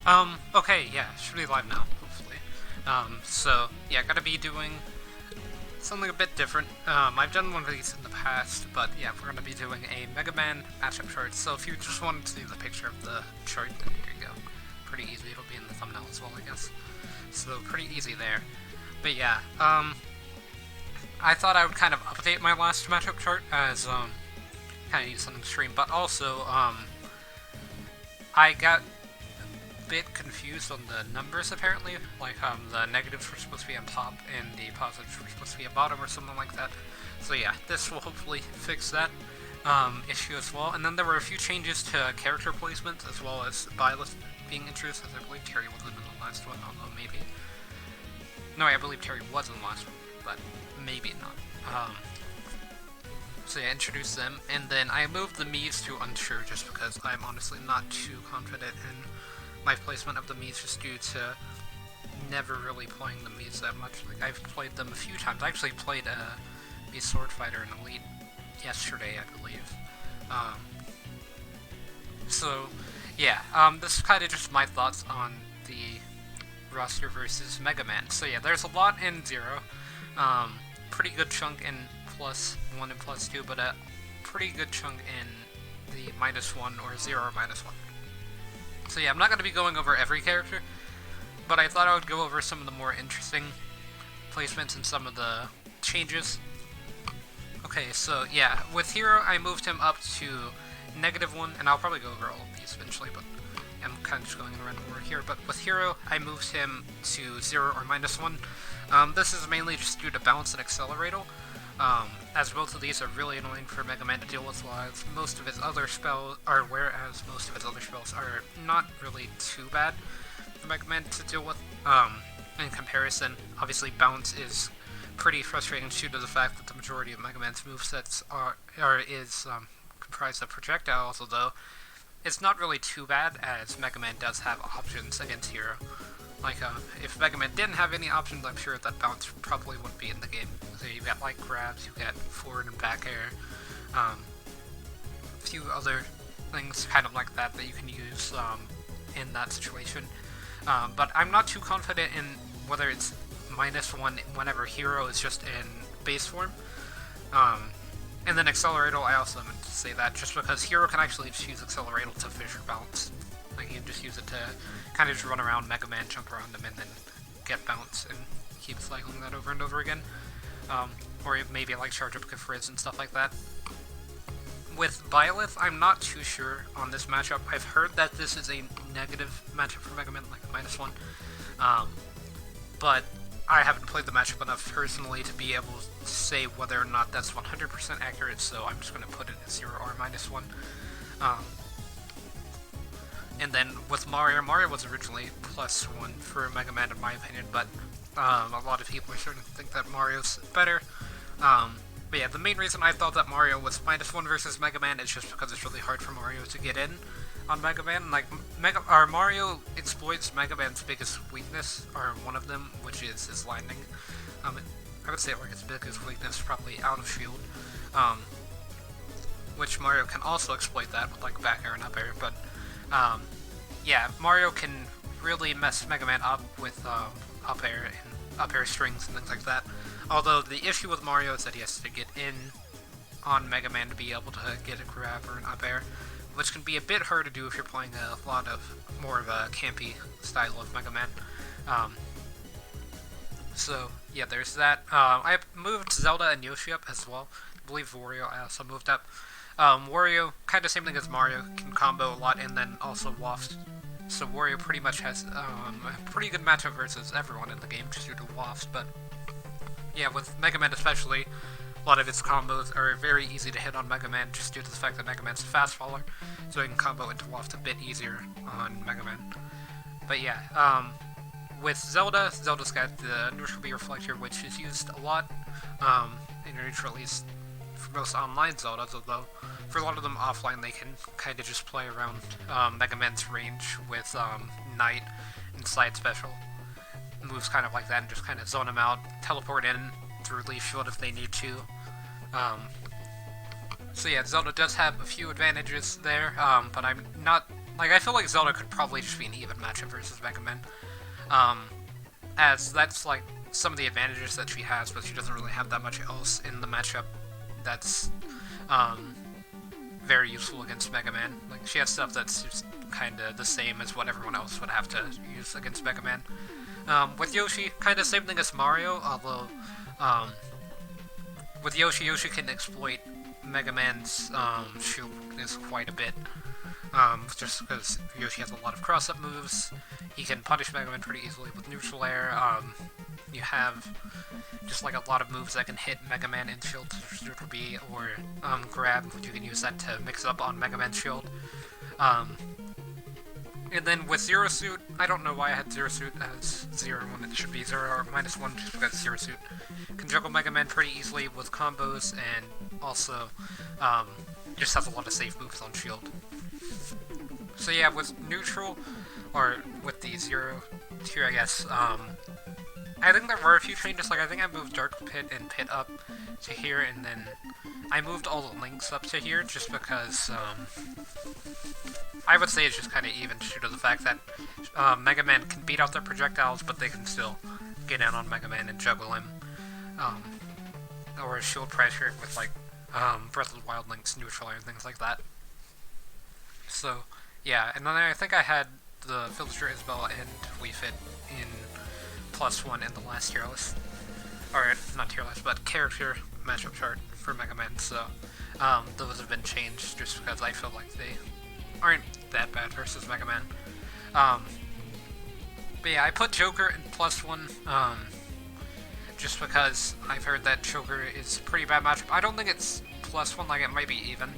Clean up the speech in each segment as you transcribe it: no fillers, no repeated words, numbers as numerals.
Okay, yeah, should be live now, hopefully. So, yeah, gotta be doing something a bit different. I've done one of these in the past, but yeah, we're gonna be doing a Mega Man matchup chart, so if you just wanted to see the picture of the chart, then here you go. Pretty easy, it'll be in the thumbnail as well, I guess. So, pretty easy there. But yeah, I thought I would kind of update my last matchup chart as, kind of use something extreme, but also, I got bit confused on the numbers apparently. Like the negatives were supposed to be on top and the positives were supposed to be at bottom or something like that. So yeah, this will hopefully fix that issue as well. And then there were a few changes to character placement as well as buy list being introduced, as I believe Terry wasn't in the last one, although maybe. No, I believe Terry was in the last one, but maybe not. So yeah, introduced them, and then I moved the Mii's to unsure just because I'm honestly not too confident in my placement of the Mii's just due to never really playing the Mii's that much. Like, I've played them a few times. I actually played Mii Sword Fighter in Elite yesterday, I believe. Um, so, yeah, this is kind of just my thoughts on the roster versus Mega Man. So yeah, there's a lot in Zero. Pretty good chunk in plus 1 and plus 2, but a pretty good chunk in the minus 1 or 0 or minus 1. So yeah, I'm not going to be going over every character, but I thought I would go over some of the more interesting placements and some of the changes. Okay, so yeah, with Hero, I moved him up to -1, and I'll probably go over all of these eventually, but I'm kind of just going in a random order here. But with Hero, I moved him to 0 or -1. This is mainly just due to balance and accelerator. As both of these are really annoying for Mega Man to deal with, whereas most of his other spells are not really too bad for Mega Man to deal with. In comparison, obviously Bounce is pretty frustrating due to the fact that the majority of Mega Man's movesets is comprised of projectiles, although it's not really too bad as Mega Man does have options against Hero. Like, if Mega Man didn't have any options, I'm sure that Bounce probably wouldn't be in the game. So you got like grabs, you got forward and back air, a few other things kind of like that that you can use in that situation. But I'm not too confident in whether it's -1 whenever Hero is just in base form. And then Accelerator, I also meant to say that just because Hero can actually just use Accelerator to fish or bounce. Like, you can just use it to kind of just run around Mega Man, jump around him, and then get bounce and keep cycling that over and over again. Or maybe like charge up Frizz and stuff like that. With Byleth, I'm not too sure on this matchup. I've heard that this is a negative matchup for Mega Man, like -1. But I haven't played the matchup enough personally to be able to say whether or not that's 100% accurate, so I'm just going to put it at 0 or -1. And then with Mario was originally +1 for Mega Man in my opinion, but a lot of people are starting to think that Mario's better. But yeah, the main reason I thought that Mario was -1 versus Mega Man is just because it's really hard for Mario to get in on Mega Man. Like, Mario exploits Mega Man's biggest weakness, or one of them, which is his landing. I would say like his biggest weakness, probably out of shield. Which Mario can also exploit that with like back air and up air, but yeah, Mario can really mess Mega Man up with up air and up air strings and things like that. Although the issue with Mario is that he has to get in on Mega Man to be able to get a grab or an up air, which can be a bit hard to do if you're playing a lot of more of a campy style of Mega Man. So yeah, there's that. I moved Zelda and Yoshi up as well. I believe Wario I also moved up. Wario, kind of same thing as Mario, can combo a lot and then also waft. So Wario pretty much has a pretty good matchup versus everyone in the game just due to wafts, but yeah, with Mega Man especially, a lot of its combos are very easy to hit on Mega Man just due to the fact that Mega Man's a fast faller, so he can combo into waft a bit easier on Mega Man. But yeah, with Zelda's got the neutral B reflector, which is used a lot in neutral, at least for most online Zeldas, although for a lot of them offline they can kind of just play around Mega Man's range with Knight and Slide Special. Moves kind of like that and just kind of zone them out, teleport in through Leaf Shield if they need to. So yeah, Zelda does have a few advantages there, but I'm not Like, I feel like Zelda could probably just be an even matchup versus Mega Man. As that's, like, some of the advantages that she has, but she doesn't really have that much else in the matchup that's, very useful against Mega Man. Like, she has stuff that's just kind of the same as what everyone else would have to use against Mega Man. With Yoshi, kind of same thing as Mario, although, with Yoshi, Yoshi can exploit Mega Man's, shield weakness quite a bit. Just because Yoshi has a lot of cross-up moves, he can punish Mega Man pretty easily with neutral air. You have just like a lot of moves that can hit Mega Man in shield, neutral B, or grab. You can use that to mix up on Mega Man's shield. And then with Zero Suit, I don't know why I had Zero Suit as 0 when it should be 0 or -1, just because Zero Suit can juggle Mega Man pretty easily with combos, and also just has a lot of safe moves on shield. So yeah, with neutral, or with the 0 tier, I guess, I think there were a few changes. Like, I think I moved Dark Pit and Pit up to here, and then I moved all the links up to here, just because, I would say it's just kind of even due to the fact that Mega Man can beat out their projectiles, but they can still get in on Mega Man and juggle him. Or shield pressure with, like, Breath of the Wild links, neutral air, and things like that. So, yeah, and then I think I had the Villager Isabelle and Wii Fit in +1 in the last tier list. Or, not tier list, but character matchup chart for Mega Man, so those have been changed just because I feel like they aren't that bad versus Mega Man. But yeah, I put Joker in +1, just because I've heard that Joker is a pretty bad matchup. I don't think it's +1, like it might be even,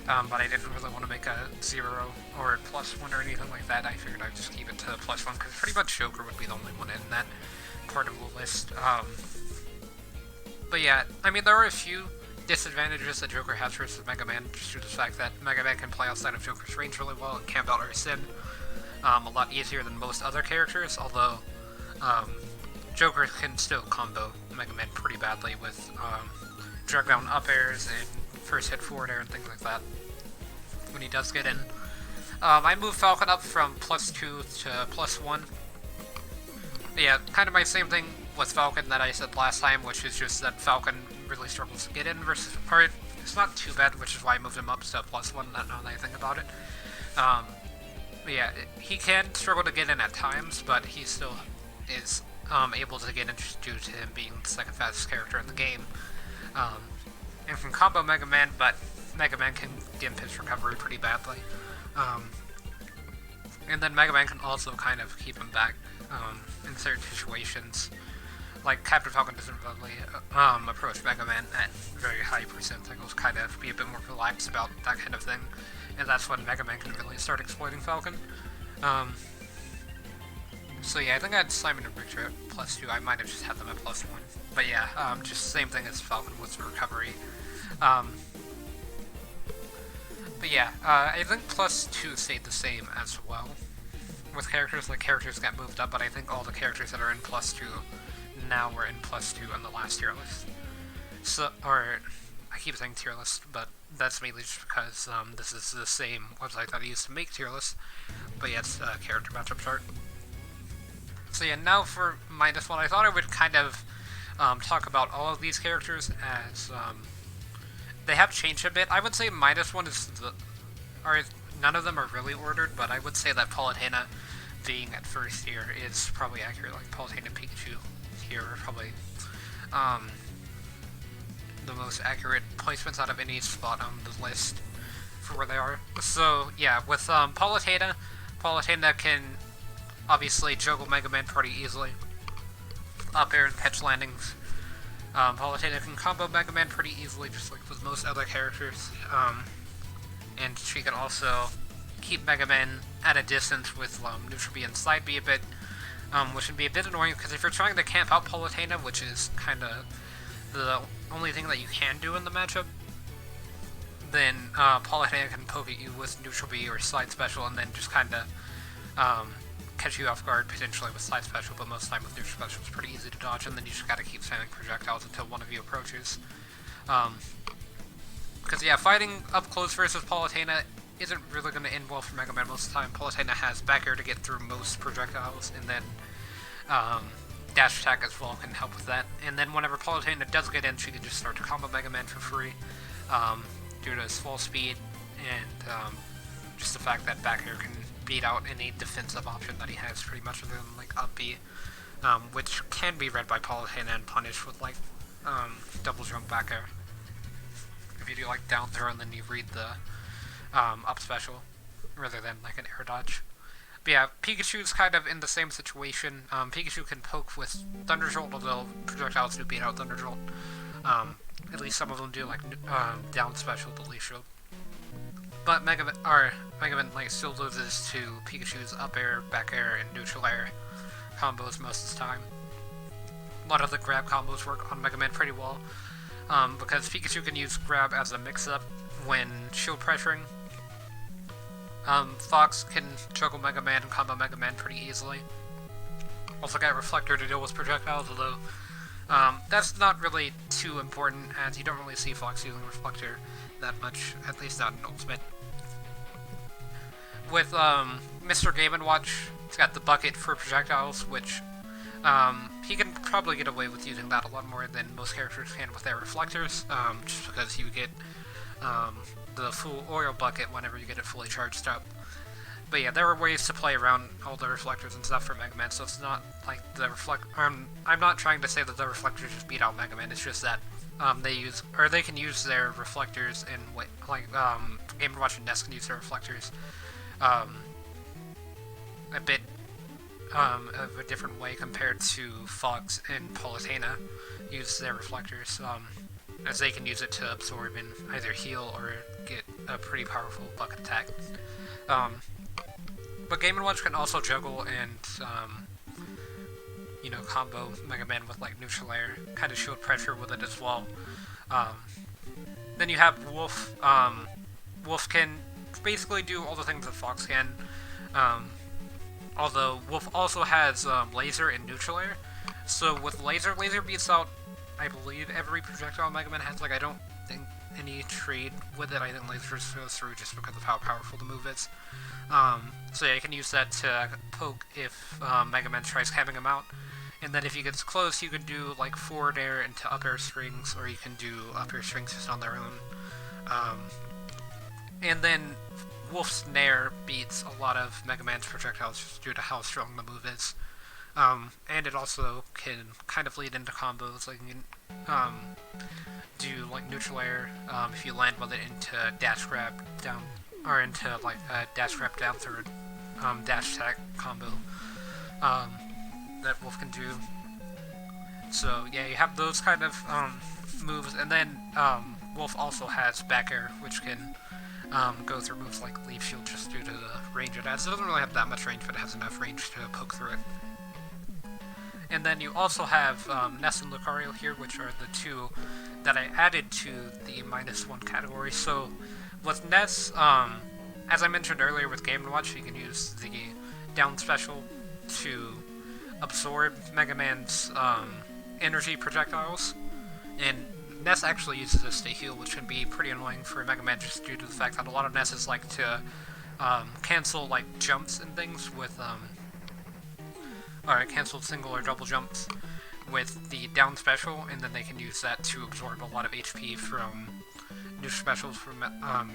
but I didn't really want to make a 0 or +1 or anything like that. I figured I'd just keep it to +1, because pretty much Joker would be the only one in that part of the list. But yeah, I mean, there are a few disadvantages that Joker has versus Mega Man, just due to the fact that Mega Man can play outside of Joker's range really well and camp out or Sin a lot easier than most other characters, although Joker can still combo Mega Man pretty badly with drag down up airs and first hit forward air and things like that when he does get in. I moved Falcon up from +2 to +1. Yeah, kind of my same thing with Falcon that I said last time, which is just that Falcon really struggles to get in versus, or it's not too bad, which is why I moved him up to +1, now that I think about it. But yeah, he can struggle to get in at times, but he still is able to get in just due to him being the second fastest character in the game. And can combo Mega Man, but Mega Man can gimp his recovery pretty badly. And then Mega Man can also kind of keep him back in certain situations. Like, Captain Falcon doesn't really approach Mega Man at very high percentiles, kind of be a bit more relaxed about that kind of thing. And that's when Mega Man can really start exploiting Falcon. So yeah, I think I had Simon and Victor at +2. I might have just had them at +1. But yeah, just same thing as Falcon with the recovery. But yeah, I think +2 stayed the same as well. With characters, like, characters got moved up, but I think all the characters that are in +2 now were in +2 on the last tier list. So, or, I keep saying tier list, but that's mainly just because this is the same website that I used to make tier lists. But yeah, it's a character matchup chart. So yeah, now for -1, I thought I would kind of talk about all of these characters as they have changed a bit. I would say -1 is none of them are really ordered, but I would say that Palutena being at first here is probably accurate. Like, Palutena and Pikachu here are probably the most accurate placements out of any spot on the list for where they are. So yeah, with Palutena can obviously juggle Mega Man pretty easily. Up air and catch landings. Palutena can combo Mega Man pretty easily, just like with most other characters. And she can also keep Mega Man at a distance with neutral B and slide B a bit, which can be a bit annoying, because if you're trying to camp out Palutena, which is kind of the only thing that you can do in the matchup, then Palutena can poke at you with neutral B or slide special, and then just kind of catch you off guard, potentially with slide special, but most of the time with neutral special it's pretty easy to dodge, and then you just gotta keep sending projectiles until one of you approaches. Because yeah, fighting up close versus Palutena isn't really going to end well for Mega Man most of the time. Palutena has back air to get through most projectiles, and then dash attack as well can help with that. And then whenever Palutena does get in, she can just start to combo Mega Man for free due to his full speed and just the fact that back air can beat out any defensive option that he has pretty much other than like up B, which can be read by Palutena and punished with like double jump back air. If you do like down throw and then you read the up special rather than like an air dodge. But yeah, Pikachu's kind of in the same situation. Pikachu can poke with Thunder Jolt, although projectiles do beat out Thunder Jolt. At least some of them do, like down special, the leaf shield. But Mega Man like still loses to Pikachu's up air, back air, and neutral air combos most of the time. A lot of the grab combos work on Mega Man pretty well, because Pikachu can use grab as a mix-up when shield pressuring. Fox can juggle Mega Man and combo Mega Man pretty easily. Also got Reflector to deal with projectiles, although that's not really too important, as you don't really see Fox using Reflector that much, at least not in Ultimate. With Mr. Game & Watch, he's got the bucket for projectiles, which he can probably get away with using that a lot more than most characters can with their reflectors, just because you get the full oil bucket whenever you get it fully charged up. But yeah, there are ways to play around all the reflectors and stuff for Mega Man, so it's not like the I'm not trying to say that the reflectors just beat out Mega Man. It's just that they can use their reflectors in Game & Watch and NES can use their reflectors a bit of a different way compared to Fox and Palutena use their reflectors, as they can use it to absorb and either heal or get a pretty powerful bucket attack. But Game & Watch can also juggle and, combo Mega Man with, like, neutral air, kind of shield pressure with it as well. Then you have Wolf. Wolf can basically do all the things that Fox can, although Wolf also has laser and neutral air. So with laser beats out, I believe, every projectile Mega Man has. Like, I don't think any trade with it. I think laser goes through just because of how powerful the move is. So yeah, you can use that to poke if Mega Man tries camming him out. And then if he gets close, you can do like forward air into up air strings, or you can do up air strings just on their own. And then Wolf's Nair beats a lot of Mega Man's projectiles just due to how strong the move is. And it also can kind of lead into combos, like you can do like neutral air if you land with it into dash grab down, or into like dash grab down through dash attack combo that Wolf can do. So yeah, you have those kind of moves, and then Wolf also has back air, which can go through moves like Leaf Shield just due to the range it has. It doesn't really have that much range, but it has enough range to poke through it. And then you also have Ness and Lucario here, which are the two that I added to the -1 category. So with Ness, as I mentioned earlier with Game & Watch, you can use the down special to absorb Mega Man's energy projectiles. And Ness actually uses this to heal, which can be pretty annoying for Mega Man just due to the fact that a lot of Nesses like to cancel like jumps and things with cancel single or double jumps with the down special, and then they can use that to absorb a lot of HP from new specials from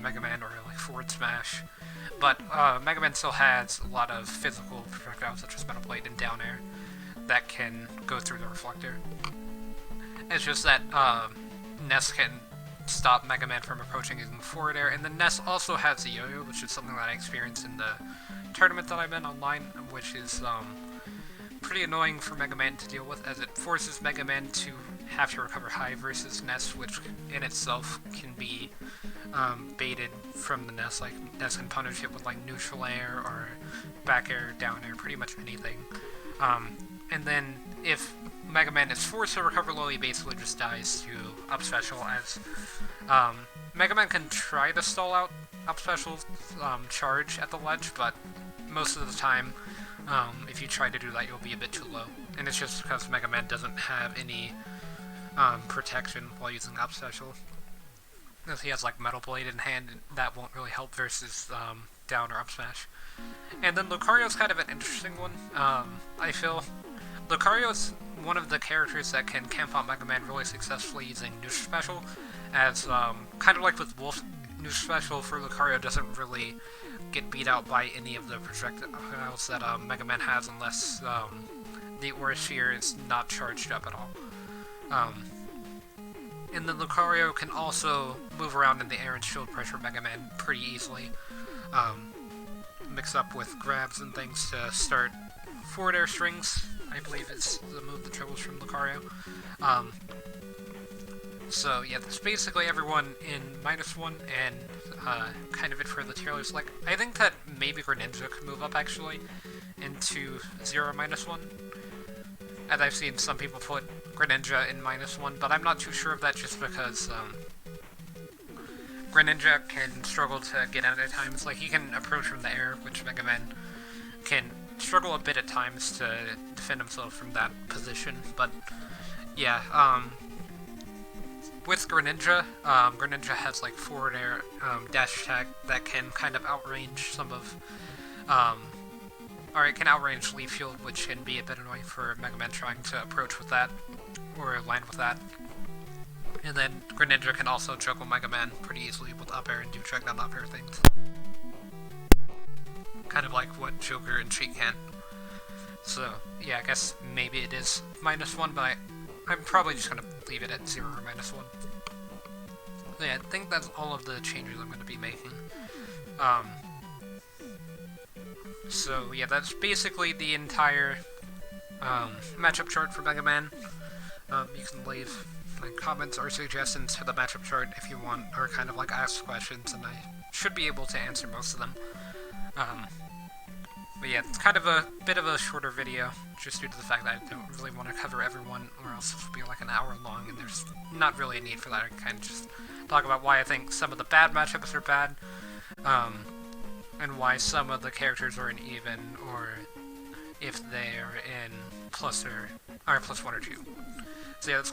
Mega Man, or like forward smash. But Mega Man still has a lot of physical projectiles such as Metal Blade and down air that can go through the reflector. It's just that Ness can stop Mega Man from approaching using forward air, and then Ness also has a yo-yo, which is something that I experienced in the tournament that I'm in online, which is pretty annoying for Mega Man to deal with, as it forces Mega Man to have to recover high versus Ness, which in itself can be baited from the Ness. Like, Ness can punish it with like neutral air or back air, down air, pretty much anything. And then if Mega Man is forced to recover low, he basically just dies to up special, as Mega Man can try to stall out up special charge at the ledge, but most of the time if you try to do that, you'll be a bit too low. And it's just because Mega Man doesn't have any protection while using up special. Because he has like Metal Blade in hand, and that won't really help versus down or up smash. And then Lucario's kind of an interesting one. I feel Lucario's one of the characters that can camp out Mega Man really successfully using Neutral Special, as kind of like with Wolf, Neutral Special for Lucario doesn't really get beat out by any of the projectiles that Mega Man has unless the Aura Sphere is not charged up at all. And then Lucario can also move around in the air and shield pressure Mega Man pretty easily. Mix up with grabs and things to start forward air strings, I believe is the move that travels from Lucario. So yeah, that's basically everyone in -1, and kind of it for the tier list. Like, I think that maybe Greninja could move up actually into 0 -1. As I've seen some people put Greninja in -1, but I'm not too sure of that just because Greninja can struggle to get out at times. Like, he can approach from the air, which Mega Man can struggle a bit at times to defend himself from that position. But yeah, with Greninja, Greninja has like forward air, dash attack that can kind of outrange some of, or it can outrange Leaf Field, which can be a bit annoying for Mega Man trying to approach with that, or land with that. And then Greninja can also juggle Mega Man pretty easily with up air and do check down up air things. Kind of like what Joker and Cheat can. So, yeah, I guess maybe it is -1, but I'm probably just gonna leave it at 0 or -1. So yeah, I think that's all of the changes I'm gonna be making. So yeah, that's basically the entire matchup chart for Mega Man. You can leave like comments or suggestions to the matchup chart if you want, or kind of like ask questions, and I should be able to answer most of them. But yeah, it's kind of a bit of a shorter video, just due to the fact that I don't really want to cover everyone, or else it will be like an hour long, and there's not really a need for that. I kind of just talk about why I think some of the bad matchups are bad, and why some of the characters are in even, or if they are in plus 1 or 2. So yeah, that's